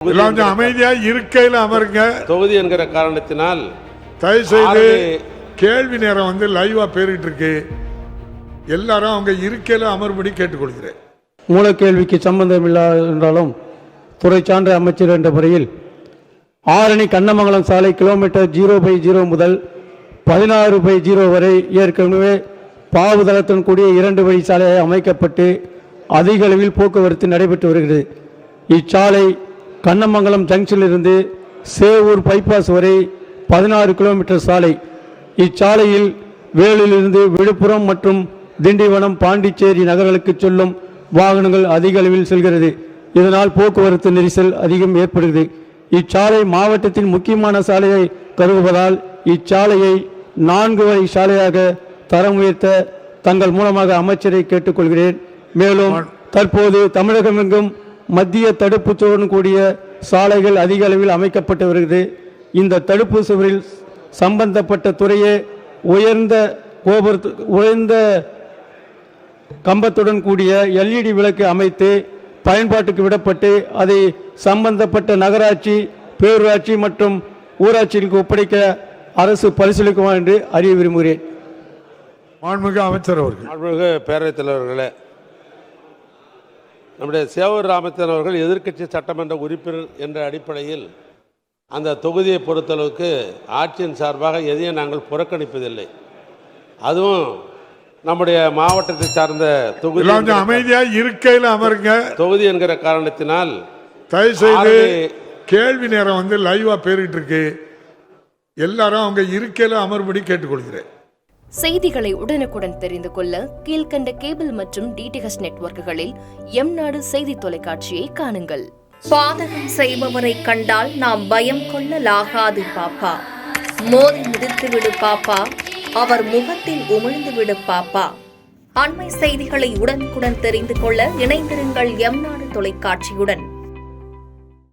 அமைதியா இருக்கையில் அமருங்க. தொகுதி என்கிற காரணத்தினால் தயவு செய்து கேள்வி நேரம் வந்து லைவா பேரிட்டு இருக்கு. எல்லாரும் அவங்க இருக்கையில் அமர்படி கேட்டுக்கொள்கிறேன். மூல கேள்விக்கு சம்பந்தம் இல்லா என்றாலும் துறை சான்ற அமைச்சர் என்ற முறையில் ஆரணி கண்ணமங்கலம் சாலை கிலோமீட்டர் 0/0 முதல் 16/0 வரை ஏற்கனவே பாவுதளத்துடன் கூடிய 2 வழி சாலை அமைக்கப்பட்டு அதிக அளவில் போக்குவரத்து நடைபெற்று வருகிறது. இச்சாலை கண்ணமங்கலம் ஜங்ஷனிலிருந்து சேவூர் பைபாஸ் வரை 16 கிலோமீட்டர் சாலை. இச்சாலையில் வேலூரிலிருந்து விழுப்புரம் மற்றும் திண்டிவனம் பாண்டிச்சேரி நகர்களுக்கு செல்லும் வாகனங்கள் அதிக அளவில் செல்கிறது. இதனால் போக்குவரத்து நெரிசல் அதிகம் ஏற்படுகிறது. இச்சாலை மாவட்டத்தின் முக்கியமான சாலையை கருதுவதால் இச்சாலையை 4 வழி சாலையாக தரம் உயர்த்த தங்கள் மூலமாக அமைச்சரை கேட்டுக்கொள்கிறேன். மேலும் தற்போது தமிழகமெங்கும் மத்திய தடுப்பு சுவருடன் கூடிய சாலைகள் அதிக அளவில் அமைக்கப்பட்டு வருகிறது. இந்த தடுப்பு சுவரில் சம்பந்தப்பட்ட துறையே உயர்ந்த கம்பத்துடன் கூடிய LED விளக்கு அமைத்து பயன்பாட்டுக்கு விடப்பட்டு அதை சம்பந்தப்பட்ட நகராட்சி, பேரூராட்சி மற்றும் ஊராட்சிகளுக்கு ஒப்படைக்க அரசு பரிசீலிக்குமா என்று அறிய விரும்புகிறேன். மாண்புமிகு அமைச்சர் அவர்கள். மாண்புமிகு பேரவைத் தலைவர்களே, நம்முடைய சேவூர் ராமச்சந்திரன் அவர்கள் எதிர்க்கட்சி சட்டமன்ற உறுப்பினர் என்ற அடிப்படையில் அந்த தொகுதியை பொறுத்தளவுக்கு ஆட்சியின் சார்பாக எதையும் நாங்கள் புறக்கணிப்பதில்லை. அதுவும் நம்முடைய மாவட்டத்தை சார்ந்த தொகுதி அமைதியா இருக்கையில் அமருங்க. தொகுதி என்கிற காரணத்தினால் தயவு செய்து கேள்வி நேரம் வந்து லைவா பேரிட்டு இருக்கு. எல்லாரும் அவங்க இருக்கையில் அமர்படி கேட்டுக்கொள்கிறேன். செய்திகளை உடனுக்குடன் தெரிந்து கொள்ள கீழ்கண்ட கேபிள் மற்றும் DTH நெட்வொர்க்குகளில் எம்நாடு செய்தி தொலைக்காட்சியை காணுங்கள். பாதகம் செய்பவரை கண்டால் நாம் பயம் கொள்ளலாகாது பாப்பா. மோதி மிதித்து விடு பாப்பா, அவர் முகத்தில் உமிழ்ந்து விடு பாப்பா. அண்மை செய்திகளை உடனுக்குடன் தெரிந்து கொள்ள இணைந்திருங்கள் எம்நாடு தொலைக்காட்சியுடன்.